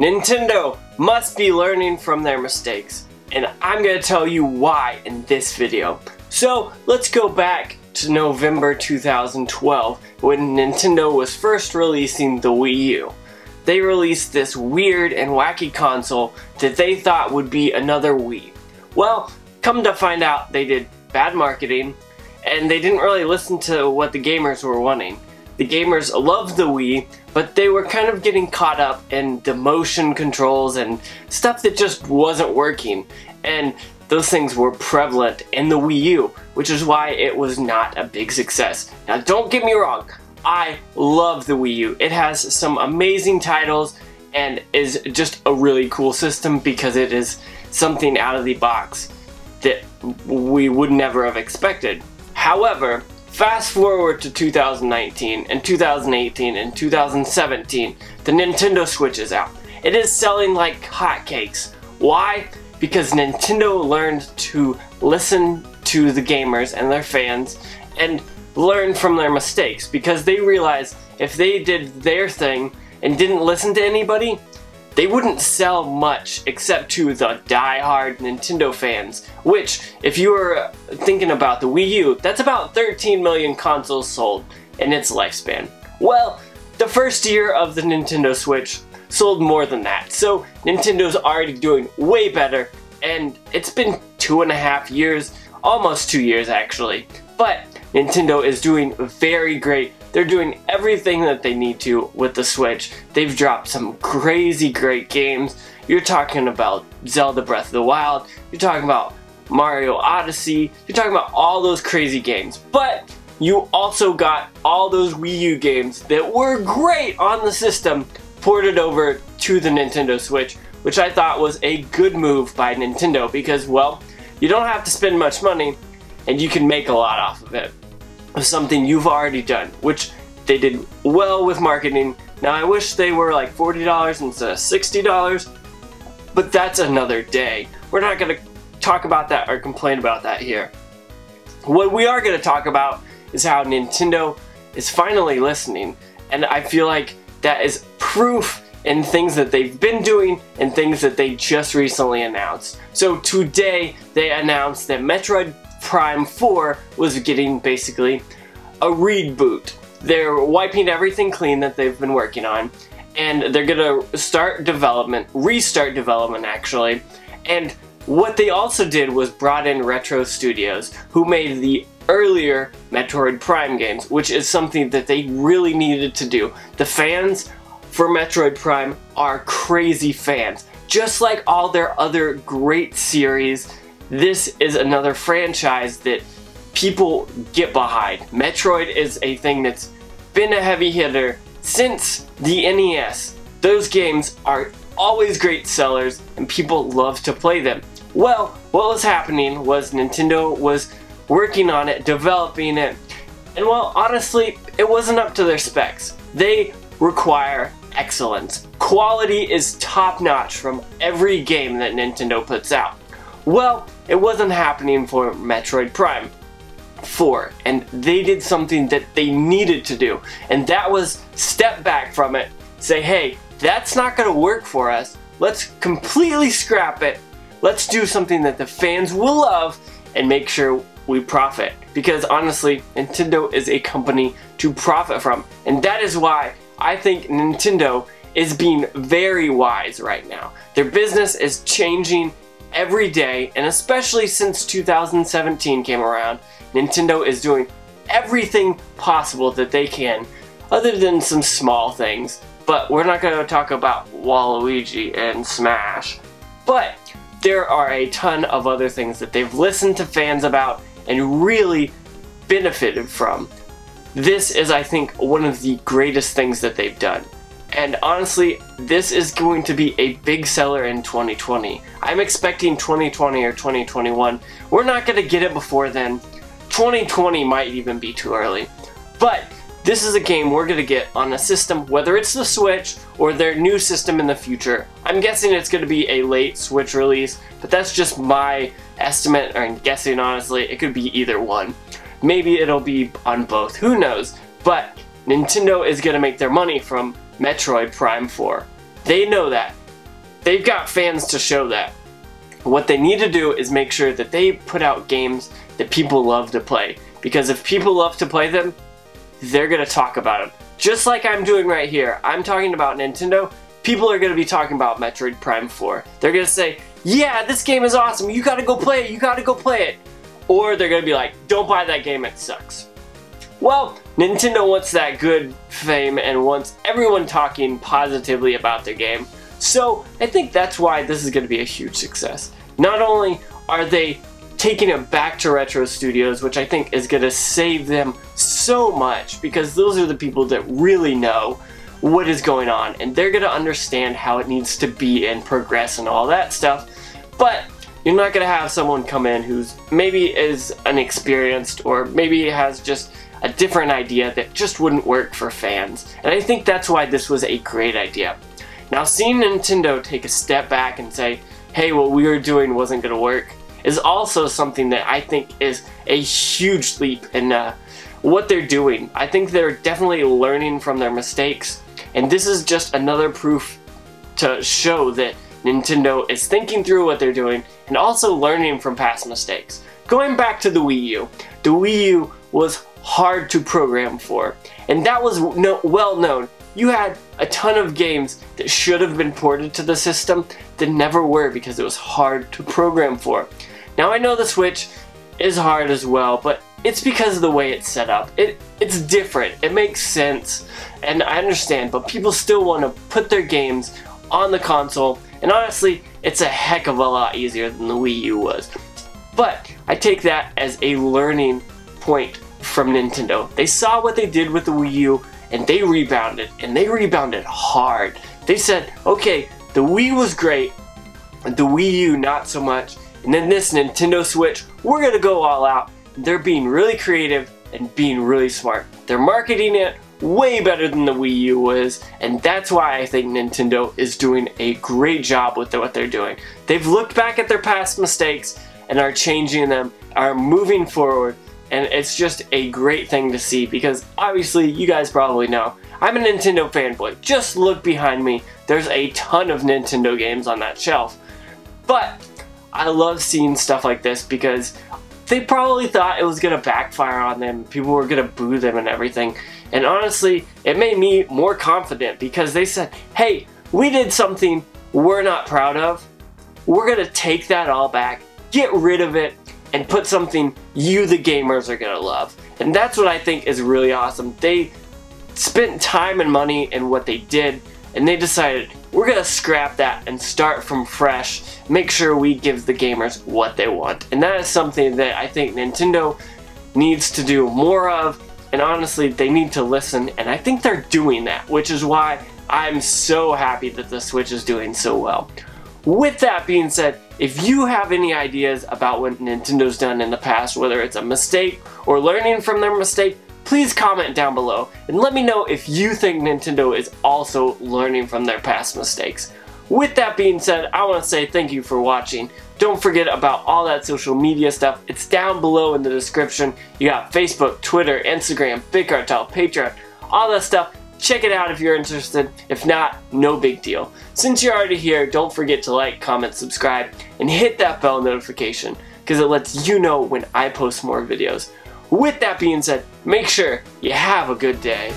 Nintendo must be learning from their mistakes, and I'm going to tell you why in this video. So let's go back to November 2012 when Nintendo was first releasing the Wii U. They released this weird and wacky console that they thought would be another Wii. Well, come to find out they did bad marketing and they didn't really listen to what the gamers were wanting. The gamers loved the Wii, but they were kind of getting caught up in the motion controls and stuff that just wasn't working. And those things were prevalent in the Wii U, which is why it was not a big success. Now don't get me wrong, I love the Wii U. It has some amazing titles and is just a really cool system because it is something out of the box that we would never have expected. However, fast forward to 2019 and 2018 and 2017, the Nintendo Switch is out. It is selling like hotcakes. Why? Because Nintendo learned to listen to the gamers and their fans and learn from their mistakes, because they realized if they did their thing and didn't listen to anybody, they wouldn't sell much except to the die-hard Nintendo fans, which, if you were thinking about the Wii U, that's about 13 million consoles sold in its lifespan. Well, the first year of the Nintendo Switch sold more than that, so Nintendo's already doing way better, and it's been 2.5 years, almost 2 years actually, but Nintendo is doing very great. They're doing everything that they need to with the Switch. They've dropped some crazy great games. You're talking about Zelda Breath of the Wild, you're talking about Mario Odyssey, you're talking about all those crazy games. But you also got all those Wii U games that were great on the system ported over to the Nintendo Switch, which I thought was a good move by Nintendo because, well, you don't have to spend much money and you can make a lot off of it. Something you've already done, which they did well with marketing. Now I wish they were like $40 instead of $60, but that's another day. We're not going to talk about that or complain about that here. What we are going to talk about is how Nintendo is finally listening, and I feel like that is proof in things that they've been doing and things that they just recently announced. So today they announced that Metroid Prime 4 was getting basically a reboot. They're wiping everything clean that they've been working on, and they're gonna restart development actually. And what they also did was brought in Retro Studios, who made the earlier Metroid Prime games, which is something that they really needed to do. The fans for Metroid Prime are crazy fans. Just like all their other great series, this is another franchise that people get behind. Metroid is a thing that's been a heavy hitter since the NES. Those games are always great sellers and people love to play them. Well, what was happening was Nintendo was working on it, developing it, and well, honestly, it wasn't up to their specs. They require excellence. Quality is top-notch from every game that Nintendo puts out. Well, it wasn't happening for Metroid Prime 4, and they did something that they needed to do, and that was step back from it, say, hey, that's not going to work for us, let's completely scrap it, let's do something that the fans will love and make sure we profit. Because honestly, Nintendo is a company to profit from, and that is why I think Nintendo is being very wise right now. Their business is changing every day, and especially since 2017 came around, Nintendo is doing everything possible that they can, other than some small things. But we're not going to talk about Waluigi and Smash. But there are a ton of other things that they've listened to fans about and really benefited from. This is, I think, one of the greatest things that they've done. And honestly, this is going to be a big seller in 2020. I'm expecting 2020 or 2021. We're not going to get it before then. 2020 might even be too early. But this is a game we're going to get on a system, whether it's the Switch or their new system in the future. I'm guessing it's going to be a late Switch release, but that's just my estimate, or I'm guessing honestly. It could be either one. Maybe it'll be on both, who knows. But Nintendo is going to make their money from Metroid Prime 4. They know that. they've got fans to show that. What they need to do is make sure that they put out games that people love to play. Because if people love to play them, they're going to talk about them. Just like I'm doing right here. I'm talking about Nintendo. People are going to be talking about Metroid Prime 4. They're going to say, yeah, this game is awesome. You got to go play it. You got to go play it. Or they're going to be like, don't buy that game. It sucks. Well, Nintendo wants that good fame and wants everyone talking positively about their game. So I think that's why this is going to be a huge success. Not only are they taking it back to Retro Studios, which I think is going to save them so much, because those are the people that really know what is going on, and they're going to understand how it needs to be and progress and all that stuff. But you're not going to have someone come in who's maybe is inexperienced, or maybe has just a different idea that just wouldn't work for fans. And I think that's why this was a great idea. Now, seeing Nintendo take a step back and say, hey, what we were doing wasn't going to work, is also something that I think is a huge leap in what they're doing. I think they're definitely learning from their mistakes, and this is just another proof to show that Nintendo is thinking through what they're doing and also learning from past mistakes. Going back to the Wii U, the Wii U was hard to program for, and that was well known. You had a ton of games that should have been ported to the system that never were because it was hard to program for. Now I know the Switch is hard as well, but it's because of the way it's set up. It's different, it makes sense, and I understand, but people still want to put their games on the console, and honestly, it's a heck of a lot easier than the Wii U was. But I take that as a learning point from Nintendo. They saw what they did with the Wii U, and they rebounded, and they rebounded hard. They said, okay, the Wii was great, the Wii U not so much, and then this Nintendo Switch, we're gonna go all out. They're being really creative and being really smart. They're marketing it way better than the Wii U was, and that's why I think Nintendo is doing a great job with what they're doing. They've looked back at their past mistakes and are changing them, are moving forward, and it's just a great thing to see, because obviously you guys probably know I'm a Nintendo fanboy. Just look behind me, there's a ton of Nintendo games on that shelf. But I love seeing stuff like this because they probably thought it was gonna backfire on them, people were gonna boo them and everything, and honestly it made me more confident because they said, hey, we did something we're not proud of, we're gonna take that all back, get rid of it, and put something you, the gamers, are gonna love. And that's what I think is really awesome. They spent time and money in what they did, and they decided, we're gonna scrap that and start from fresh, make sure we give the gamers what they want. And that is something that I think Nintendo needs to do more of, and honestly, they need to listen, and I think they're doing that, which is why I'm so happy that the Switch is doing so well. With that being said, if you have any ideas about what Nintendo's done in the past, whether it's a mistake or learning from their mistake, please comment down below and let me know if you think Nintendo is also learning from their past mistakes. With that being said, I want to say thank you for watching. Don't forget about all that social media stuff. It's down below in the description. You got Facebook, Twitter, Instagram, Big Cartel, Patreon, all that stuff. Check it out if you're interested. If not, no big deal. Since you're already here, don't forget to like, comment, subscribe, and hit that bell notification, because it lets you know when I post more videos. With that being said, make sure you have a good day.